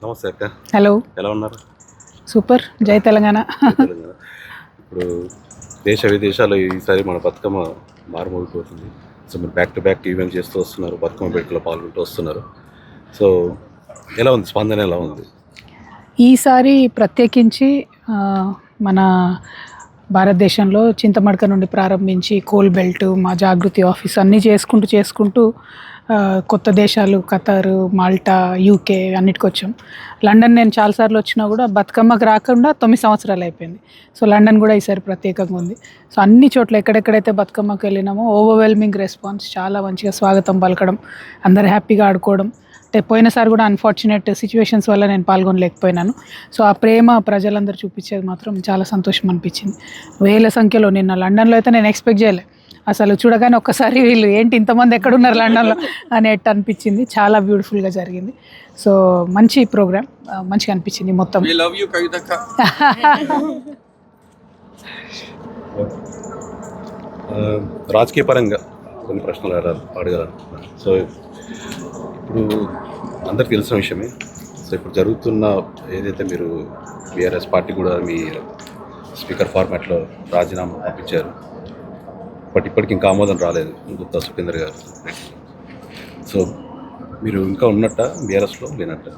నమస్తే అక్క. హలో. ఎలా ఉన్నారు? సూపర్. జై తెలంగాణ. తెలంగాణ. ఇప్పుడు దేశ విదేశాల్లో ఈసారి మన బతుకమ్మ మారుమోగిపోతుంది. సో మీరు బ్యాక్ టు బ్యాక్ ఈవెంట్ చేస్తూ వస్తున్నారు, బతుకమ్మ వేడుకలో పాల్గొంటూ వస్తున్నారు. సో ఎలా ఉంది స్పందన, ఎలా ఉంది ఈసారి ప్రత్యేకించి మన భారతదేశంలో చింతమడక నుండి ప్రారంభించి కోల్ బెల్ట్, మా జాగృతి ఆఫీస్ అన్నీ చేసుకుంటూ కొత్త దేశాలు ఖతర్, మాల్టా, యూకే అన్నిటికి వచ్చాం. లండన్ నేను చాలాసార్లు వచ్చినా కూడా బతుకమ్మకు రాకుండా 9 సంవత్సరాలు అయిపోయింది. సో లండన్ కూడా ఈసారి ప్రత్యేకంగా ఉంది. సో అన్ని చోట్ల ఎక్కడెక్కడైతే బతుకమ్మకి వెళ్ళినామో ఓవర్వెల్మింగ్ రెస్పాన్స్, చాలా మంచిగా స్వాగతం పలకడం, అందరు హ్యాపీగా ఆడుకోవడం. అంటే పోయినసారి కూడా అన్ఫార్చునేట్ సిచ్యువేషన్స్ వల్ల నేను పాల్గొనలేకపోయినాను. సో ఆ ప్రేమ ప్రజలందరూ చూపించేది మాత్రం చాలా సంతోషం అనిపించింది. వేల సంఖ్యలో నిన్న లండన్లో అయితే నేను ఎక్స్పెక్ట్ చేయలే. అసలు చూడగానే ఒక్కసారి వీళ్ళు ఏంటి ఇంతమంది ఎక్కడున్నారు లండన్లో అనేట్టు అనిపించింది. చాలా బ్యూటిఫుల్గా జరిగింది. సో మంచి ప్రోగ్రామ్, మంచిగా అనిపించింది మొత్తం. రాజకీయ పరంగా కొన్ని ప్రశ్నలు అడగాలనుకుంటున్నాను. సో ఇప్పుడు అందరికి తెలిసిన విషయమే. సో ఇప్పుడు జరుగుతున్న ఏదైతే మీరు బీఆర్ఎస్ పార్టీ కూడా మీ స్పీకర్ ఫార్మాట్లో రాజీనామా పంపించారు, బట్ ఇప్పటికి ఇంకా ఆమోదం రాలేదు గుత్తా సుఖేందర్ గారు. సో మీరు ఇంకా ఉన్నట్ట బీఆర్ఎస్లో లేనట్ట?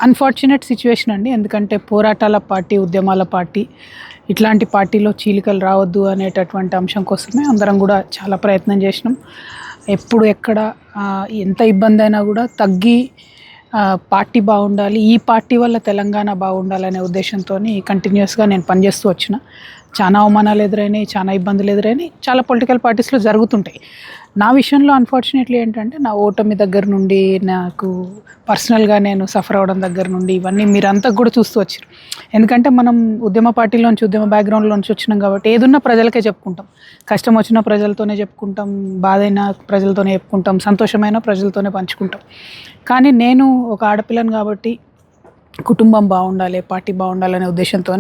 అన్ఫార్చునేట్ సిచ్యువేషన్ అండి. ఎందుకంటే పోరాటాల పార్టీ, ఉద్యమాల పార్టీ, ఇట్లాంటి పార్టీలో చీలికలు రావద్దు అనేటటువంటి అంశం కోసమే అందరం కూడా చాలా ప్రయత్నం చేసినాం. ఎప్పుడు ఎక్కడ ఎంత ఇబ్బంది అయినా కూడా తగ్గి పార్టీ బాగుండాలి, ఈ పార్టీ వల్ల తెలంగాణ బాగుండాలనే ఉద్దేశంతో కంటిన్యూస్గా నేను పనిచేస్తూ వచ్చిన. చాలా అవమానాలు ఎదురైనాయి, చాలా ఇబ్బందులు ఎదురైనాయి, చాలా పొలిటికల్ పార్టీస్లో జరుగుతుంటాయి. నా విషయంలో అన్ఫార్చునేట్లీ ఏంటంటే నా ఓటమి దగ్గర నుండి, నాకు పర్సనల్గా నేను సఫర్ అవ్వడం దగ్గర నుండి ఇవన్నీ మీరంతా కూడా చూస్తూ వచ్చారు. ఎందుకంటే మనం ఉద్యమ పార్టీలోంచి, ఉద్యమ బ్యాక్గ్రౌండ్లోంచి వచ్చినాం కాబట్టి ఏదున్నా ప్రజలకే చెప్పుకుంటాం. కష్టం వచ్చిన ప్రజలతోనే చెప్పుకుంటాం, బాధైన ప్రజలతోనే చెప్పుకుంటాం, సంతోషమైన ప్రజలతోనే పంచుకుంటాం. కానీ నేను ఒక ఆడపిల్లను కాబట్టి కుటుంబం బాగుండాలి, పార్టీ బాగుండాలనే ఉద్దేశంతో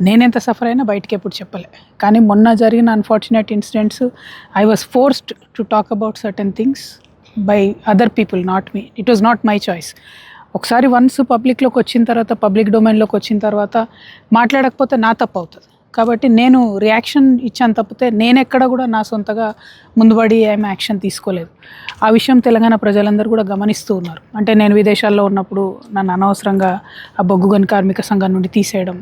నేనెంత సఫర్ అయినా బయటికి ఎప్పుడు చెప్పలే. కానీ మొన్న జరిగిన unfortunate incidents, I was forced to talk about certain things by other people, not me. It was not my choice. ఒకసారి వన్స్ పబ్లిక్లోకి వచ్చిన తర్వాత, పబ్లిక్ డొమైన్లోకి వచ్చిన తర్వాత మాట్లాడకపోతే నా తప్పు అవుతుంది. కాబట్టి నేను రియాక్షన్ ఇచ్చాను తప్పితే నేనెక్కడ కూడా నా సొంతగా ముందుబడి ఏమి యాక్షన్ తీసుకోలేదు. ఆ విషయం తెలంగాణ ప్రజలందరూ కూడా గమనిస్తూ ఉన్నారు. అంటే నేను విదేశాల్లో ఉన్నప్పుడు నన్ను అనవసరంగా ఆ బొగ్గు గని కార్మిక సంఘం నుండి తీసేయడం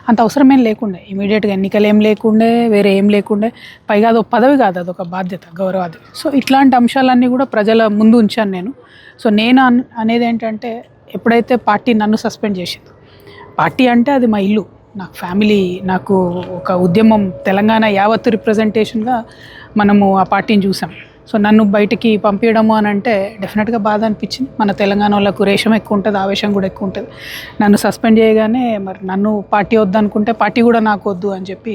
అంత అవసరమేం లేకుండే. ఇమీడియట్గా ఎన్నికలు ఏం లేకుండే, వేరే ఏం లేకుండే. పైగా అదొక పదవి కాదు, అదొక బాధ్యత, గౌరవాది. సో ఇట్లాంటి అంశాలన్నీ కూడా ప్రజల ముందు ఉంచాను నేను. సో నేను అనేది ఏంటంటే, ఎప్పుడైతే పార్టీ నన్ను సస్పెండ్ చేసింది, పార్టీ అంటే అది మా ఇల్లు, నాకు ఫ్యామిలీ, నాకు ఒక ఉద్యమం, తెలంగాణ యావత్తు రిప్రజెంటేషన్గా మనము ఆ పార్టీని చూసాం. సో నన్ను బయటికి పంపించడము అని అంటే డెఫినెట్గా బాధ అనిపించింది. మన తెలంగాణ వాళ్ళకు రేషం ఎక్కువ ఉంటుంది, ఆవేశం కూడా ఎక్కువ ఉంటుంది. నన్ను సస్పెండ్ చేయగానే మరి నన్ను పార్టీ వద్దనుకుంటే పార్టీ కూడా నాకు వద్దు అని చెప్పి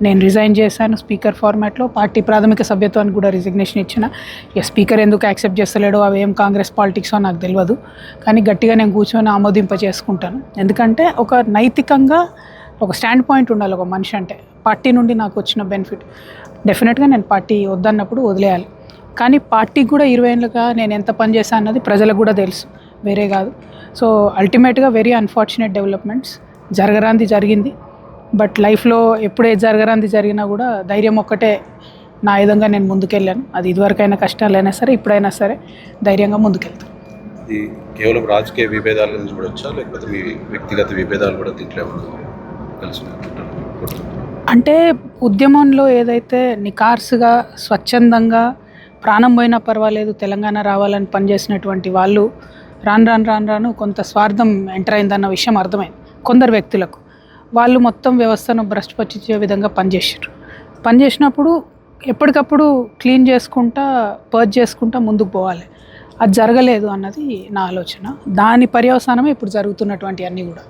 నేను రిజైన్ చేశాను. స్పీకర్ ఫార్మాట్లో పార్టీ ప్రాథమిక సభ్యత్వానికి కూడా రిజిగ్నేషన్ ఇచ్చిన. ఇక స్పీకర్ ఎందుకు యాక్సెప్ట్ చేస్తలేడో, అవి ఏం కాంగ్రెస్ పాలిటిక్సో నాకు తెలియదు. కానీ గట్టిగా నేను కూర్చొని ఆమోదింప చేసుకుంటాను. ఎందుకంటే ఒక నైతికంగా ఒక స్టాండ్ పాయింట్ ఉండాలి ఒక మనిషి అంటే. పార్టీ నుండి నాకు వచ్చిన బెనిఫిట్, డెఫినెట్గా నేను పార్టీ వద్దన్నప్పుడు వదిలేయాలి. కానీ పార్టీకి కూడా 20 ఏళ్ళుగా నేను ఎంత పని చేశాను అన్నది ప్రజలకు కూడా తెలుసు, వేరే కాదు. సో అల్టిమేట్గా వెరీ అన్ఫార్చునేట్ డెవలప్మెంట్స్. జరగరాంది జరిగింది. బట్ లైఫ్లో ఎప్పుడే జరగరాంది జరిగినా కూడా ధైర్యం ఒక్కటే నా విధంగా నేను ముందుకెళ్ళాను. అది ఇదివరకైనా కష్టాలైనా సరే, ఇప్పుడైనా సరే ధైర్యంగా ముందుకెళ్తాను. ఇది కేవలం రాజకీయ విభేదాల గురించి కూడా వచ్చా, లేకపోతే మీ వ్యక్తిగత విభేదాలు కూడా దీంట్లో కలిసి? అంటే ఉద్యమంలో ఏదైతే నికార్సుగా, స్వచ్ఛందంగా, ప్రాణం పోయినా పర్వాలేదు తెలంగాణ రావాలని పనిచేసినటువంటి వాళ్ళు రాను కొంత స్వార్థం ఎంటర్ అయిందన్న విషయం అర్థమైంది కొందరు వ్యక్తులకు. వాళ్ళు మొత్తం వ్యవస్థను భ్రష్టుపట్టించే విధంగా పనిచేసినప్పుడు ఎప్పటికప్పుడు క్లీన్ చేసుకుంటా, పర్చ్ చేసుకుంటా ముందుకు పోవాలి. అది జరగలేదు అన్నది నా ఆలోచన. దాని పర్యవసానమే ఇప్పుడు జరుగుతున్నటువంటి అన్నీ కూడా.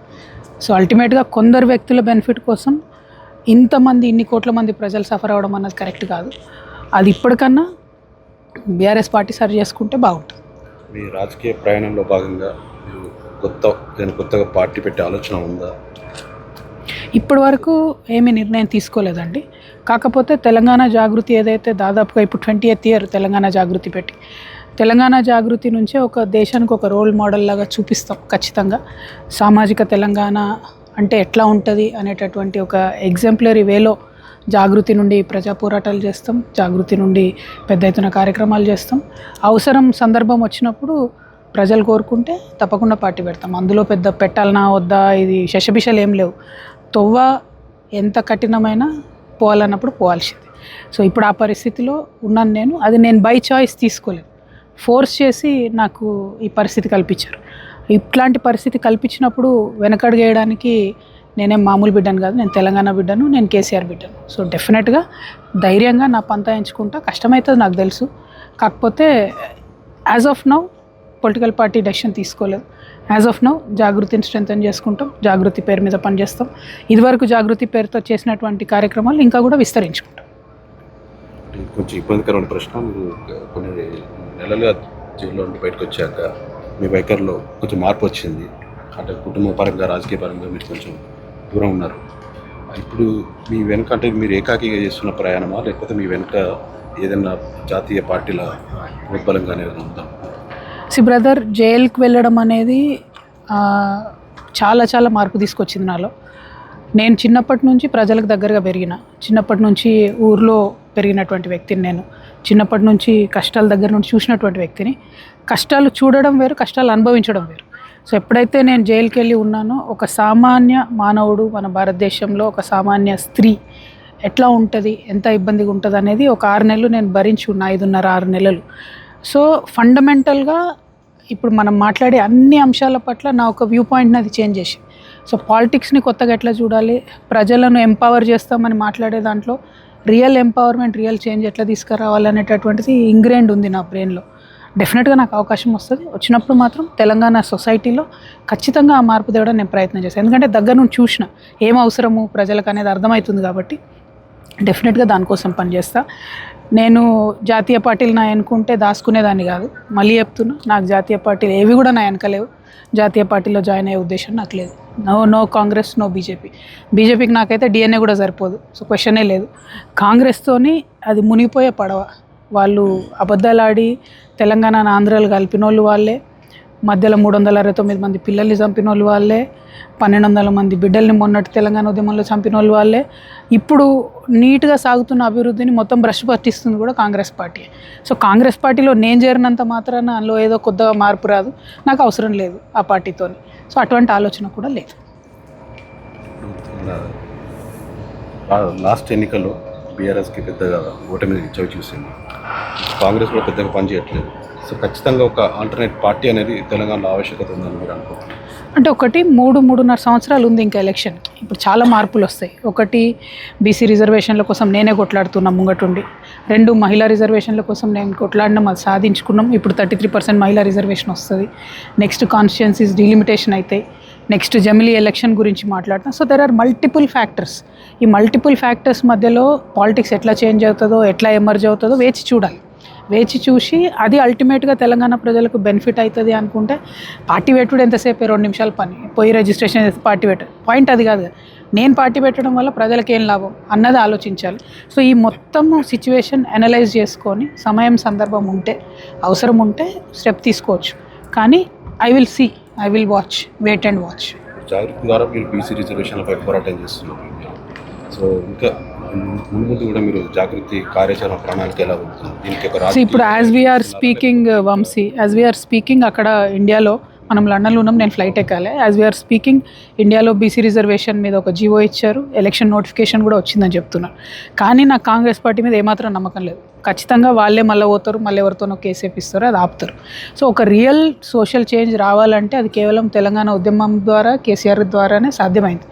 సో అల్టిమేట్గా కొందరు వ్యక్తుల బెనిఫిట్ కోసం ఇంతమంది, ఇన్ని కోట్ల మంది ప్రజలు సఫర్ అవ్వడం అన్నది కరెక్ట్ కాదు. అది ఇప్పటికన్నా బీఆర్ఎస్ పార్టీ సరి చేసుకుంటే బాగుంటుంది. మీ రాజకీయ ప్రయాణంలో భాగంగా మీరు కొత్తగా పార్టీ పెట్టే ఆలోచన ఉందా? ఇప్పటి వరకు ఏమీ నిర్ణయం తీసుకోలేదండి. కాకపోతే తెలంగాణ జాగృతి ఏదైతే దాదాపుగా ఇప్పుడు 20th ఇయర్ తెలంగాణ జాగృతి పెట్టి, తెలంగాణ జాగృతి నుంచే ఒక దేశానికి ఒక రోల్ మోడల్ లాగా చూపిస్తాం ఖచ్చితంగా. సామాజిక తెలంగాణ అంటే ఎట్లా ఉంటుంది అనేటటువంటి ఒక ఎగ్జాంపులరీ వేలో జాగృతి నుండి ప్రజా పోరాటాలు చేస్తాం, జాగృతి నుండి పెద్ద ఎత్తున కార్యక్రమాలు చేస్తాం. అవసరం సందర్భం వచ్చినప్పుడు ప్రజలు కోరుకుంటే తప్పకుండా పార్టీ పెడతాం. అందులో పెద్ద పెట్టాలనా వద్దా ఇది శశబిషలు ఏం లేవు. తొవ్వ ఎంత కఠినమైనా పోవాలన్నప్పుడు పోవాల్సింది. సో ఇప్పుడు ఆ పరిస్థితిలో ఉన్నాను నేను. అది నేను బై చాయిస్ తీసుకోలేదు, ఫోర్స్ చేసి నాకు ఈ పరిస్థితి కల్పించారు. ఇట్లాంటి పరిస్థితి కల్పించినప్పుడు వెనకడుగేయడానికి నేనేం మామూలు బిడ్డను కాదు, నేను తెలంగాణ బిడ్డను, నేను కేసీఆర్ బిడ్డను. సో డెఫినెట్గా ధైర్యంగా నా పంతా ఎంచుకుంటా. కష్టమవుతుంది నాకు తెలుసు, కాకపోతే as of now political party decision తీసుకోలేదు. యాజ్ ఆఫ్ నౌ జాగృతిని స్ట్రెంథెన్ చేసుకుంటాం, జాగృతి పేరు మీద పనిచేస్తాం. ఇదివరకు జాగృతి పేరుతో చేసినటువంటి కార్యక్రమాలు ఇంకా కూడా విస్తరించుకుంటాం. కొంచెం ఇబ్బందికరమైన ప్రశ్న, మీరు కొన్ని నెలలుగా జైల్లో నుండి బయటకు వచ్చాక మీ వైఖరిలో కొంచెం మార్పు వచ్చింది. అంటే కుటుంబ పరంగా, రాజకీయ పరంగా మీరు కొంచెం దూరం ఉన్నారు. ఇప్పుడు మీ వెనుక అంటే మీరు ఏకాకిగా చేస్తున్న ప్రయాణమా, లేకపోతే మీ వెనుక ఏదైనా జాతీయ పార్టీల ప్రోద్బలంగానే ఉందా? బ్రదర్, జైలుకి వెళ్ళడం అనేది చాలా చాలా మార్పు తీసుకొచ్చింది నాలో. నేను చిన్నప్పటి నుంచి ప్రజలకు దగ్గరగా పెరిగిన, చిన్నప్పటి నుంచి ఊర్లో పెరిగినటువంటి వ్యక్తిని నేను. చిన్నప్పటి నుంచి కష్టాల దగ్గర నుంచి చూసినటువంటి వ్యక్తిని. కష్టాలు చూడడం వేరు, కష్టాలు అనుభవించడం వేరు. సో ఎప్పుడైతే నేను జైలుకి వెళ్ళి ఉన్నానో, ఒక సామాన్య మానవుడు మన భారతదేశంలో, ఒక సామాన్య స్త్రీ ఎట్లా ఉంటుంది, ఎంత ఇబ్బందిగా ఉంటుంది అనేది ఒక 6 నెలలు నేను భరించి ఉన్న, 5.5-6 నెలలు. సో ఫండమెంటల్గా ఇప్పుడు మనం మాట్లాడే అన్ని అంశాల పట్ల నా ఒక వ్యూ పాయింట్ని అది చేంజ్ చేసి, సో పాలిటిక్స్ని కొత్తగా ఎట్లా చూడాలి, ప్రజలను ఎంపవర్ చేస్తామని మాట్లాడే దాంట్లో రియల్ ఎంపవర్మెంట్, రియల్ చేంజ్ ఎట్లా తీసుకురావాలనేటటువంటిది ఇంగ్రెండ్ ఉంది నా బ్రెయిన్లో. డెఫినెట్గా నాకు అవకాశం వస్తుంది. వచ్చినప్పుడు మాత్రం తెలంగాణ సొసైటీలో ఖచ్చితంగా ఆ మార్పు తేవడం నేను ప్రయత్నం చేస్తాను. ఎందుకంటే దగ్గర నుంచి చూసిన ఏం అవసరము ప్రజలకు అనేది అర్థమవుతుంది కాబట్టి డెఫినెట్గా దానికోసం పనిచేస్తా. నేను జాతీయ పార్టీలు నా ఎన్నుకుంటే దాచుకునేదాన్ని కాదు. మళ్ళీ చెప్తున్నా, నాకు జాతీయ పార్టీలు ఏవి కూడా నా వెనకలేవు. జాతీయ పార్టీలో జాయిన్ అయ్యే ఉద్దేశం నాకు లేదు. No Congress, no BJP. బీజేపీకి నాకైతే డిఎన్ఏ కూడా సరిపోదు, సో క్వశ్చనే లేదు. కాంగ్రెస్తోని అది మునిగిపోయే పడవ. వాళ్ళు అబద్ధాలాడి తెలంగాణ ఆంధ్రాలు కలిపిన వాళ్ళు వాళ్ళే, మధ్యలో 369 మంది పిల్లల్ని చంపిన వాళ్ళు వాళ్ళే, 1200 మంది బిడ్డల్ని మొన్నటి తెలంగాణ ఉద్యమంలో చంపిన వాళ్ళు వాళ్ళే. ఇప్పుడు నీట్గా సాగుతున్న అభివృద్ధిని మొత్తం బ్రష్ పట్టిస్తుంది కూడా కాంగ్రెస్ పార్టీ. సో కాంగ్రెస్ పార్టీలో నేను చేరినంత మాత్రాన అందులో ఏదో కొత్తగా మార్పు రాదు, నాకు అవసరం లేదు ఆ పార్టీతో. సో అటువంటి ఆలోచన కూడా లేదు. లాస్ట్ ఎన్నికల్లో బీఆర్ఎస్కి పెద్దగా ఓటమి చవి చూసింది, కాంగ్రెస్ కూడా పెద్దగా పనిచేయట్లేదు. సో ఖచ్చితంగా ఒక ఆల్టర్నేట్ పార్టీ అనేది తెలంగాణలో ఆవశ్యకత ఉందని మీరు అనుకుంటున్నారు? అంటే ఒకటి 3-3.5 సంవత్సరాలు ఉంది ఇంకా ఎలక్షన్కి. ఇప్పుడు చాలా మార్పులు వస్తాయి. ఒకటి, బీసీ రిజర్వేషన్ల కోసం నేనే కొట్లాడుతున్నాం ముంగటుండి. 2, మహిళా రిజర్వేషన్ల కోసం నేను కొట్లాడినాం, అది సాధించుకున్నాం. ఇప్పుడు 33% మహిళా రిజర్వేషన్ వస్తుంది. నెక్స్ట్ కాన్స్టిట్యుయెన్సీస్ డీలిమిటేషన్ అవుతాయి. నెక్స్ట్ జమిలీ ఎలక్షన్ గురించి మాట్లాడుతున్నాం. So there are multiple factors. ఈ మల్టిపుల్ ఫ్యాక్టర్స్ మధ్యలో పాలిటిక్స్ ఎట్లా చేంజ్ అవుతుందో, ఎట్లా ఎమర్జ్ అవుతుందో వేచి చూడాలి. వేచి చూసి అది అల్టిమేట్గా తెలంగాణ ప్రజలకు బెనిఫిట్ అవుతుంది అనుకుంటే పార్టీ పెట్టుడు ఎంతసేపు 2 నిమిషాల పని, పోయి రిజిస్ట్రేషన్ చేసి పార్టీ పెట్టారు. పాయింట్ అది కాదు. నేను పార్టీ పెట్టడం వల్ల ప్రజలకు ఏం లాభం అన్నది ఆలోచించాలి. సో ఈ మొత్తం సిచ్యువేషన్ అనలైజ్ చేసుకొని సమయం సందర్భం ఉంటే, అవసరం ఉంటే స్టెప్ తీసుకోవచ్చు. కానీ I will watch, wait and watch. Jagruthi ద్వారా మీరు బీసీ రిజర్వేషన్లపై పోరాటం చేస్తున్నారు. సో ఇంకా ముందు కూడా మీరు జాగృతి కార్యాచరణ ప్రణాళిక ఎలా ఉంటుంది దీనికి? ఇప్పుడు as we are speaking Vamshi, as we are speaking అక్కడ ఇండియాలో, మనం లండన్లో ఉన్నాం, నేను ఫ్లైట్ ఎక్కాలి. యాజ్ వీఆర్ స్పీకింగ్ ఇండియాలో బీసీ రిజర్వేషన్ మీద ఒక జీవో ఇచ్చారు, ఎలక్షన్ నోటిఫికేషన్ కూడా వచ్చిందని చెప్తున్నారు. కానీ నాకు కాంగ్రెస్ పార్టీ మీద ఏమాత్రం నమ్మకం లేదు. ఖచ్చితంగా వాళ్ళే మళ్ళీ పోతారు, మళ్ళీ ఎవరితోనో కేసు వేపిస్తారు, అది ఆపుతారు. సో ఒక రియల్ సోషల్ చేంజ్ రావాలంటే అది కేవలం తెలంగాణ ఉద్యమం ద్వారా, కేసీఆర్ ద్వారానే సాధ్యమైంది.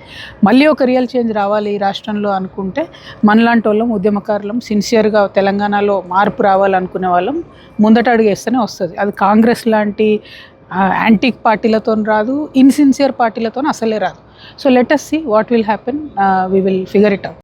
మళ్ళీ ఒక రియల్ చేంజ్ రావాలి ఈ రాష్ట్రంలో అనుకుంటే మనలాంటి వాళ్ళం, ఉద్యమకారులం, సిన్సియర్గా తెలంగాణలో మార్పు రావాలనుకునే వాళ్ళం ముందట అడుగేస్తేనే వస్తుంది. అది కాంగ్రెస్ లాంటి యాంటిక్ పార్టీలతో రాదు, ఇన్సిన్సియర్ పార్టీలతో అసలే రాదు. So let us see what will happen. We will figure it out.